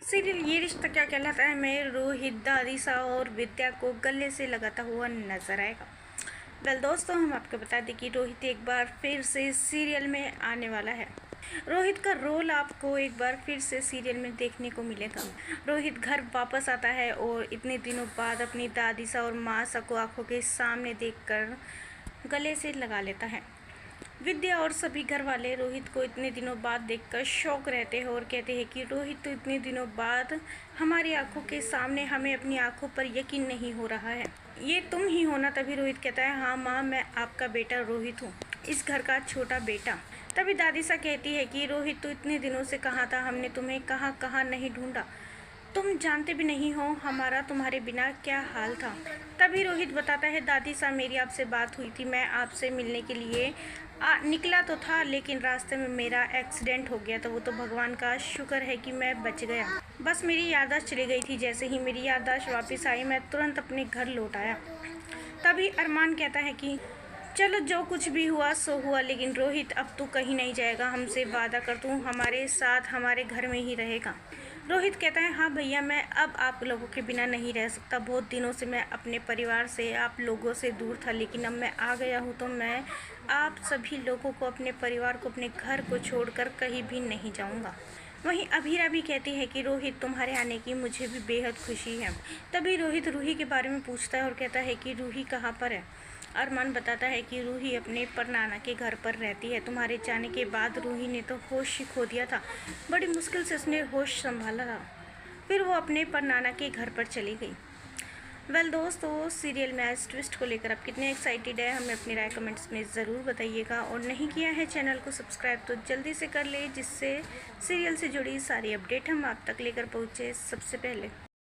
Serial ये रिश्ता क्या कहलाता है में रोहित दादिसा और विद्या को गले से लगाता हुआ नजर आएगा। वेल दोस्तों, हम आपको बता दें कि रोहित एक बार फिर से सीरियल में आने वाला है। रोहित का रोल आपको एक बार फिर से सीरियल में देखने को मिलेगा। रोहित घर वापस आता है और इतने दिनों बाद अपनी दादिसा और मासा को आंखों के सामने देखकर गले से लगा लेता है। विद्या और सभी घर वाले रोहित को इतने दिनों बाद देखकर शौक रहते हैं और कहते हैं कि रोहित तो इतने दिनों बाद हमारी आंखों के सामने, हमें अपनी आंखों पर यकीन नहीं हो रहा है, ये तुम ही हो ना। तभी रोहित कहता है, हाँ माँ, मैं आपका बेटा रोहित हूँ, इस घर का छोटा बेटा। तभी दादीसा कहती है कि रोहित तो इतने दिनों से कहाँ था, हमने तुम्हें कहाँ कहाँ नहीं ढूंढा, तुम जानते भी नहीं हो हमारा तुम्हारे बिना क्या हाल था। तभी रोहित बताता है, दादीसा मेरी आपसे बात हुई थी, मैं आपसे मिलने के लिए निकला तो था, लेकिन रास्ते में मेरा एक्सीडेंट हो गया, तो वो तो भगवान का शुक्र है कि मैं बच गया। बस मेरी याददाश्त चली गई थी, जैसे ही मेरी याददाश्त वापस आई मैं तुरंत अपने घर लौट आया। तभी अरमान कहता है कि चलो जो कुछ भी हुआ सो हुआ, लेकिन रोहित अब तू कहीं नहीं जाएगा, हमसे वादा कर, तू हमारे साथ हमारे घर में ही रहेगा। रोहित कहता है, हाँ भैया, मैं अब आप लोगों के बिना नहीं रह सकता, बहुत दिनों से मैं अपने परिवार से, आप लोगों से दूर था, लेकिन अब मैं आ गया हूँ तो मैं आप सभी लोगों को, अपने परिवार को, अपने घर को छोड़कर कहीं भी नहीं जाऊँगा। वहीं अभीरा भी कहती है कि रोहित तुम्हारे आने की मुझे भी बेहद खुशी है। तभी रोहित रूही के बारे में पूछता है और कहता है कि रूही कहाँ पर है। अरमान बताता है कि रूही अपने परनाना के घर पर रहती है, तुम्हारे जाने के बाद रूही ने तो होश ही खो दिया था, बड़ी मुश्किल से उसने होश संभाला था, फिर वो अपने परनाना के घर पर चली गई। वेल दोस्तों, सीरियल में इस ट्विस्ट को लेकर आप कितने एक्साइटेड है, हमें अपनी राय कमेंट्स में ज़रूर बताइएगा। और नहीं किया है चैनल को सब्सक्राइब तो जल्दी से कर ले, जिससे सीरियल से जुड़ी सारी अपडेट हम आप तक लेकर पहुँचे सबसे पहले।